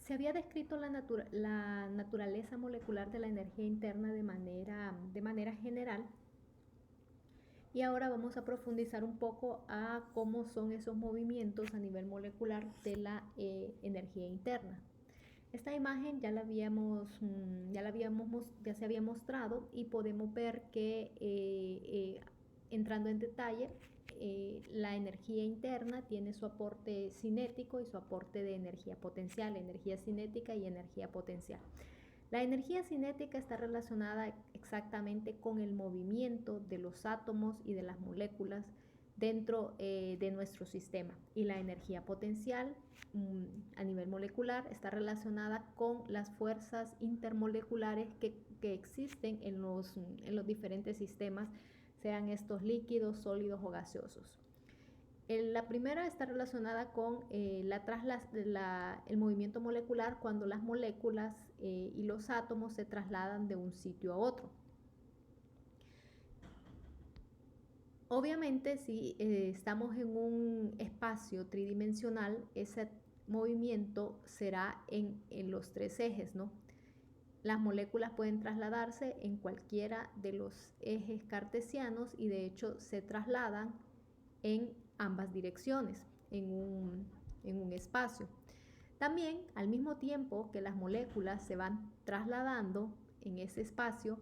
Se había descrito la naturaleza molecular de la energía interna de manera general, y ahora vamos a profundizar un poco a cómo son esos movimientos a nivel molecular de la energía interna. Esta imagen ya se había mostrado, y podemos ver que entrando en detalle, la energía interna tiene su aporte cinético y su aporte de energía potencial, energía cinética y energía potencial. La energía cinética está relacionada exactamente con el movimiento de los átomos y de las moléculas dentro de nuestro sistema, y la energía potencial a nivel molecular está relacionada con las fuerzas intermoleculares que existen en los diferentes sistemas, sean estos líquidos, sólidos o gaseosos. La primera está relacionada con el movimiento molecular, cuando las moléculas y los átomos se trasladan de un sitio a otro. Obviamente, si estamos en un espacio tridimensional, ese movimiento será en los tres ejes, ¿no? Las moléculas pueden trasladarse en cualquiera de los ejes cartesianos, y de hecho se trasladan en ambas direcciones en un espacio. También, al mismo tiempo que las moléculas se van trasladando en ese espacio,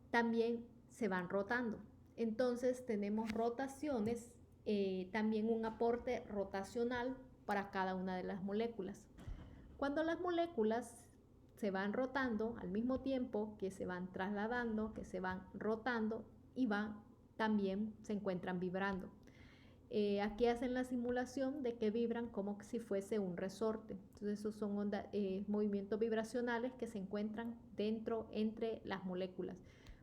también se van rotando. Entonces tenemos rotaciones, también un aporte rotacional para cada una de las moléculas. Cuando las moléculas se van rotando al mismo tiempo que se van trasladando, que se van rotando, y también se encuentran vibrando. Aquí hacen la simulación de que vibran como si fuese un resorte. Entonces esos son movimientos vibracionales que se encuentran entre las moléculas.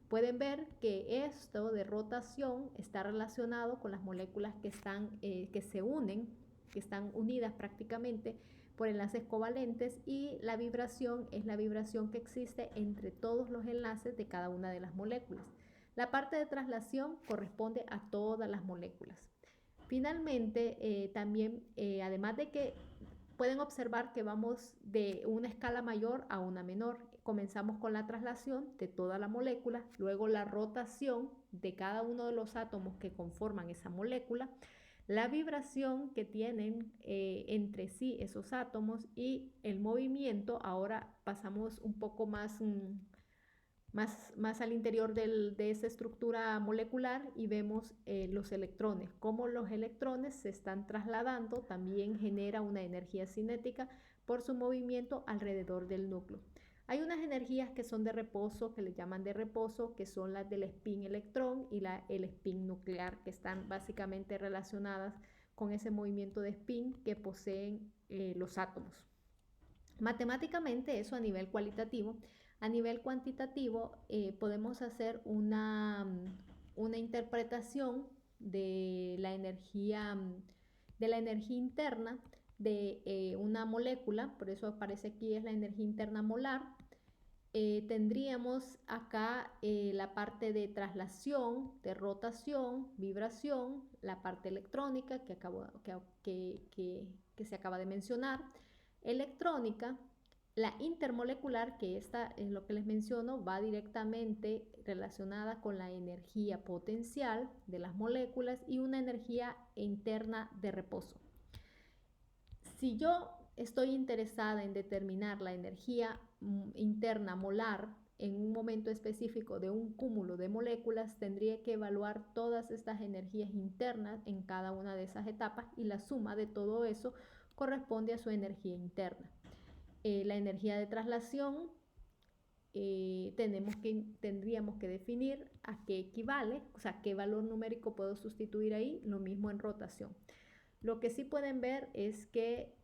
Pueden ver que esto de rotación está relacionado con las moléculas que se unen, que están unidas prácticamente por enlaces covalentes, y la vibración es la vibración que existe entre todos los enlaces de cada una de las moléculas. La parte de traslación corresponde a todas las moléculas. Finalmente, también, además de que pueden observar que vamos de una escala mayor a una menor. Comenzamos con la traslación de toda la molécula, luego la rotación de cada uno de los átomos que conforman esa molécula, la vibración que tienen entre sí esos átomos, y el movimiento. Ahora pasamos un poco más al interior de esa estructura molecular, y vemos los electrones. Cómo los electrones se están trasladando también genera una energía cinética por su movimiento alrededor del núcleo. Hay unas energías que son de reposo, que le llaman de reposo, que son las del spin electrón y el spin nuclear, que están básicamente relacionadas con ese movimiento de spin que poseen los átomos. Matemáticamente, eso a nivel cualitativo. A nivel cuantitativo, podemos hacer una interpretación de la energía interna de una molécula. Por eso aparece aquí, es la energía interna molar. Tendríamos acá la parte de traslación, de rotación, vibración, la parte electrónica que se acaba de mencionar, electrónica, la intermolecular, que esta es lo que les menciono, va directamente relacionada con la energía potencial de las moléculas, y una energía interna de reposo. Si yo estoy interesada en determinar la energía interna molar en un momento específico de un cúmulo de moléculas, tendría que evaluar todas estas energías internas en cada una de esas etapas, y la suma de todo eso corresponde a su energía interna. La energía de traslación, tendríamos que definir a qué equivale, o sea, qué valor numérico puedo sustituir ahí. Lo mismo en rotación. Lo que sí pueden ver es que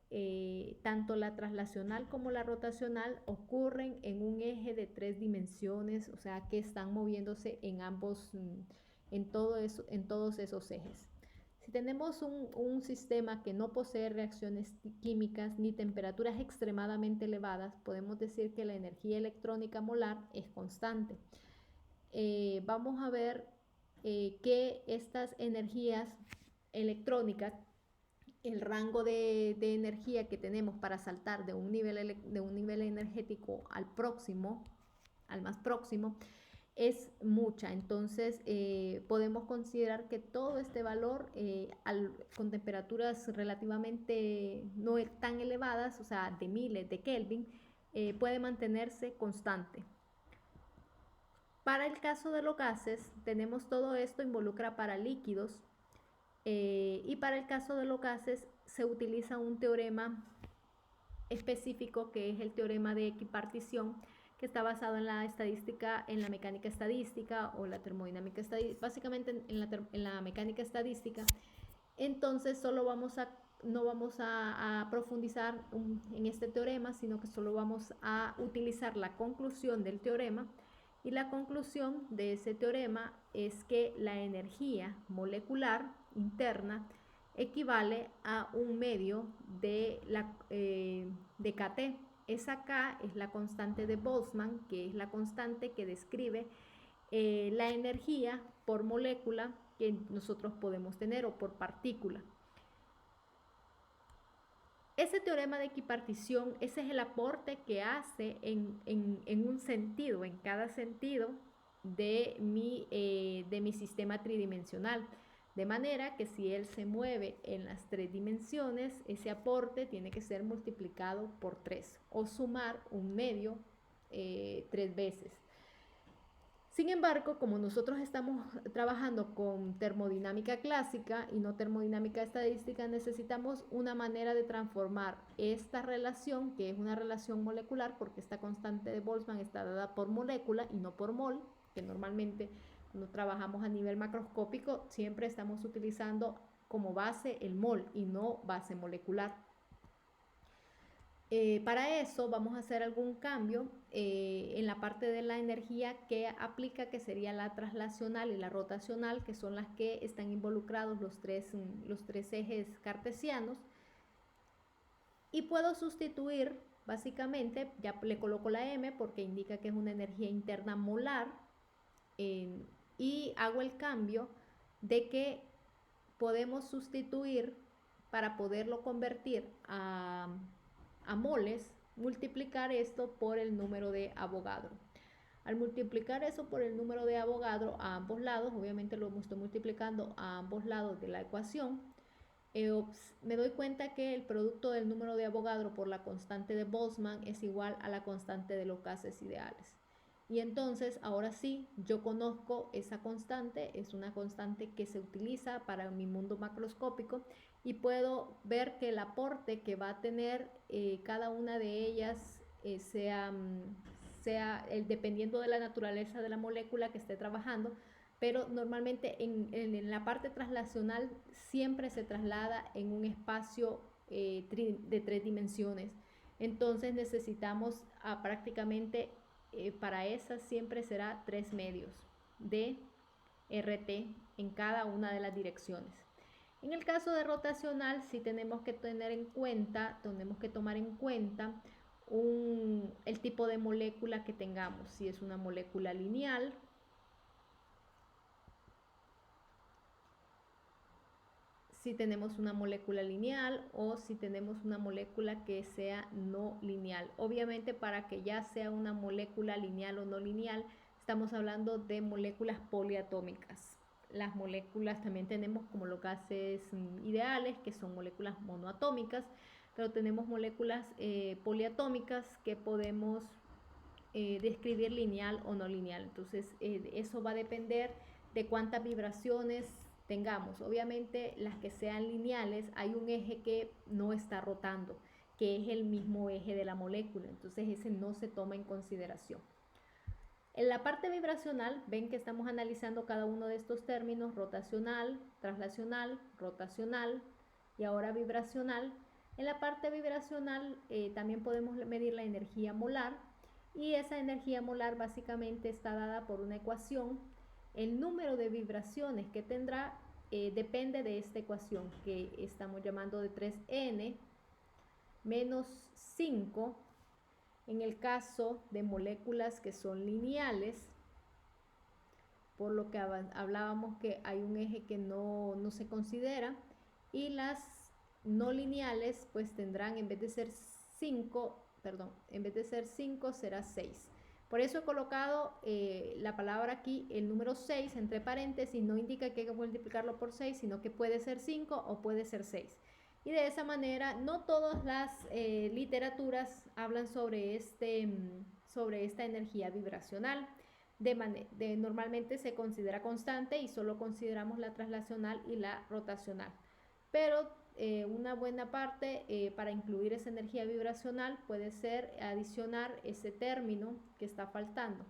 tanto la traslacional como la rotacional ocurren en un eje de 3 dimensiones, o sea que están moviéndose en todos esos ejes. Si tenemos un sistema que no posee reacciones químicas ni temperaturas extremadamente elevadas, podemos decir que la energía electrónica molar es constante. Vamos a ver que estas energías electrónicas el rango de energía que tenemos para saltar de un nivel energético al próximo, al más próximo, es mucha. Entonces podemos considerar que todo este valor con temperaturas relativamente no tan elevadas, o sea, de miles de Kelvin, puede mantenerse constante. Para el caso de los gases, tenemos todo esto involucra para líquidos, y para el caso de los gases se utiliza un teorema específico que es el teorema de equipartición, que está basado en la estadística, en la mecánica estadística o la termodinámica estadística, básicamente en la mecánica estadística. Entonces no vamos a profundizar en este teorema, sino que solo vamos a utilizar la conclusión del teorema. Y la conclusión de ese teorema es que la energía molecular interna equivale a un medio de KT. Esa K es la constante de Boltzmann, que es la constante que describe la energía por molécula que nosotros podemos tener o por partícula. Ese teorema de equipartición, ese es el aporte que hace en un sentido, en cada sentido de mi sistema tridimensional. De manera que si él se mueve en las 3 dimensiones, ese aporte tiene que ser multiplicado por 3 o sumar un medio 3 veces. Sin embargo, como nosotros estamos trabajando con termodinámica clásica y no termodinámica estadística, necesitamos una manera de transformar esta relación, que es una relación molecular, porque esta constante de Boltzmann está dada por molécula y no por mol, que normalmente cuando trabajamos a nivel macroscópico siempre estamos utilizando como base el mol y no base molecular. Para eso vamos a hacer algún cambio en la parte de la energía que aplica, que sería la traslacional y la rotacional, que son las que están involucrados los tres ejes cartesianos. Y puedo sustituir, básicamente, ya le coloco la M porque indica que es una energía interna molar, y hago el cambio de que podemos sustituir para poderlo convertir a moles, multiplicar esto por el número de Avogadro. Al multiplicar eso por el número de Avogadro a ambos lados, obviamente lo estoy multiplicando a ambos lados de la ecuación, me doy cuenta que el producto del número de Avogadro por la constante de Boltzmann es igual a la constante de los gases ideales. Y entonces, ahora sí, yo conozco esa constante, es una constante que se utiliza para mi mundo macroscópico y puedo ver que el aporte que va a tener cada una de ellas, sea dependiendo de la naturaleza de la molécula que esté trabajando, pero normalmente en la parte traslacional siempre se traslada en un espacio de 3 dimensiones. Entonces necesitamos prácticamente para esa siempre será 3 medios de RT en cada una de las direcciones. En el caso de rotacional sí tenemos que tomar en cuenta el tipo de molécula que tengamos, si es una molécula lineal, si tenemos una molécula lineal o si tenemos una molécula que sea no lineal. Obviamente, para que ya sea una molécula lineal o no lineal, estamos hablando de moléculas poliatómicas. Las moléculas también tenemos como los gases ideales, que son moléculas monoatómicas, pero tenemos moléculas poliatómicas que podemos describir lineal o no lineal. Entonces eso va a depender de cuántas vibraciones tengamos. Obviamente las que sean lineales, hay un eje que no está rotando, que es el mismo eje de la molécula, entonces ese no se toma en consideración. En la parte vibracional, ven que estamos analizando cada uno de estos términos: rotacional, traslacional, rotacional y ahora vibracional. En la parte vibracional también podemos medir la energía molar, y esa energía molar básicamente está dada por una ecuación. El número de vibraciones que tendrá depende de esta ecuación que estamos llamando de 3n menos 5 en el caso de moléculas que son lineales, por lo que hablábamos que hay un eje que no se considera, y las no lineales, pues tendrán, en vez de ser 5, perdón, en vez de ser 5 será 6. Por eso he colocado la palabra aquí, el número 6 entre paréntesis, no indica que hay que multiplicarlo por 6, sino que puede ser 5 o puede ser 6. Y de esa manera, no todas las literaturas hablan sobre esta energía vibracional. Normalmente se considera constante y solo consideramos la traslacional y la rotacional. Pero una buena parte para incluir esa energía vibracional puede ser adicionar ese término que está faltando.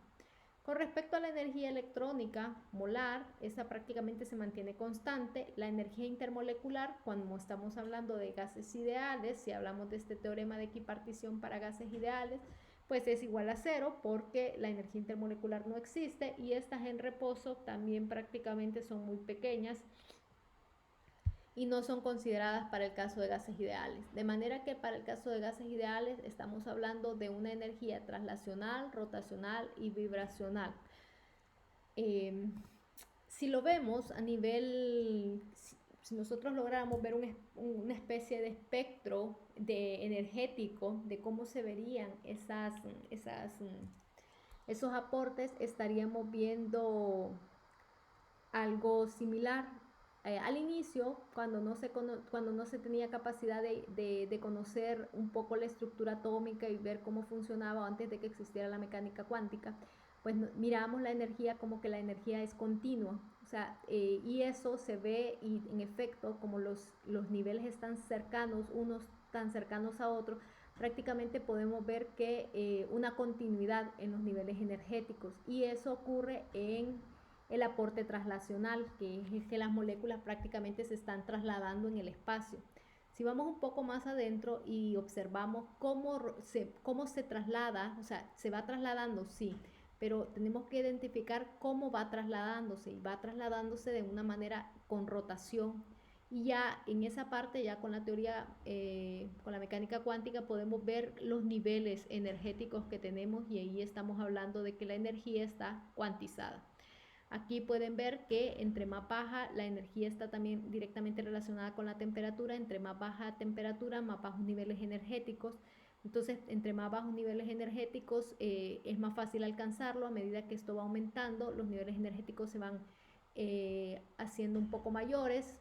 Con respecto a la energía electrónica molar, esa prácticamente se mantiene constante. La energía intermolecular, cuando estamos hablando de gases ideales, si hablamos de este teorema de equipartición para gases ideales, pues es igual a 0 porque la energía intermolecular no existe y estas en reposo también prácticamente son muy pequeñas y no son consideradas para el caso de gases ideales. De manera que para el caso de gases ideales estamos hablando de una energía traslacional, rotacional y vibracional. Si lo vemos a nivel, si nosotros lográramos ver una especie de espectro energético de cómo se verían esos aportes, estaríamos viendo algo similar. Al inicio, cuando no se tenía capacidad de conocer un poco la estructura atómica y ver cómo funcionaba antes de que existiera la mecánica cuántica, pues miramos la energía como que la energía es continua, o sea, y eso se ve y en efecto como los niveles están cercanos, unos tan cercanos a otros, prácticamente podemos ver que una continuidad en los niveles energéticos, y eso ocurre en el aporte traslacional, que es que las moléculas prácticamente se están trasladando en el espacio. Si vamos un poco más adentro y observamos cómo se traslada, o sea, se va trasladando, sí, pero tenemos que identificar cómo va trasladándose, y va trasladándose de una manera con rotación. Y ya en esa parte, ya con la teoría, con la mecánica cuántica, podemos ver los niveles energéticos que tenemos, y ahí estamos hablando de que la energía está cuantizada. Aquí pueden ver que entre más baja, la energía está también directamente relacionada con la temperatura. Entre más baja temperatura, más bajos niveles energéticos. Entonces, entre más bajos niveles energéticos, es más fácil alcanzarlo. A medida que esto va aumentando, los niveles energéticos se van haciendo un poco mayores,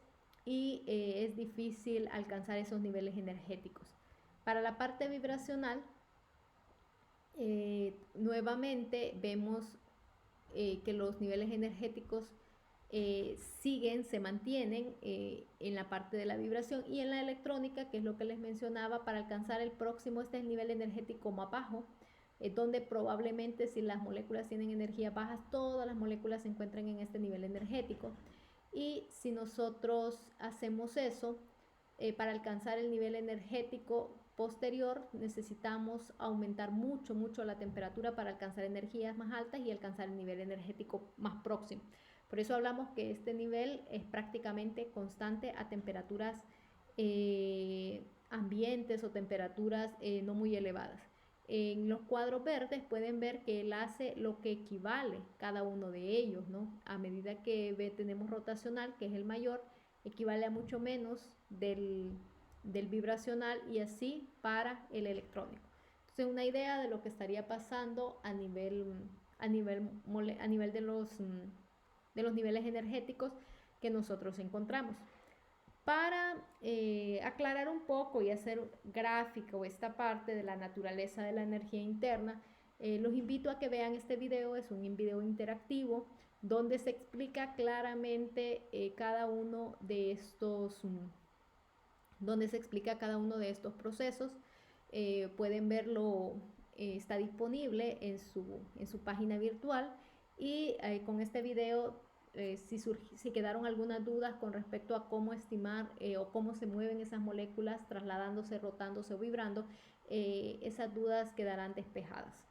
y es difícil alcanzar esos niveles energéticos. Para la parte vibracional, nuevamente vemos que los niveles energéticos se mantienen en la parte de la vibración, y en la electrónica, que es lo que les mencionaba, para alcanzar el próximo, este es el nivel energético más bajo, donde probablemente, si las moléculas tienen energías bajas, todas las moléculas se encuentran en este nivel energético. Y si nosotros hacemos eso, para alcanzar el nivel energético posterior, necesitamos aumentar mucho la temperatura para alcanzar energías más altas y alcanzar el nivel energético más próximo. Por eso hablamos que este nivel es prácticamente constante a temperaturas ambientes o temperaturas no muy elevadas. En los cuadros verdes pueden ver que él hace lo que equivale cada uno de ellos, ¿no? A medida que tenemos rotacional, que es el mayor, equivale a mucho menos del vibracional, y así para el electrónico. Entonces, una idea de lo que estaría pasando a nivel de los niveles energéticos que nosotros encontramos. Para aclarar un poco y hacer gráfica o esta parte de la naturaleza de la energía interna, los invito a que vean este video. Es un video interactivo donde se explica claramente cada uno de estos procesos. Pueden verlo, está disponible en su página virtual, y con este video, si quedaron algunas dudas con respecto a cómo estimar o cómo se mueven esas moléculas trasladándose, rotándose o vibrando, esas dudas quedarán despejadas.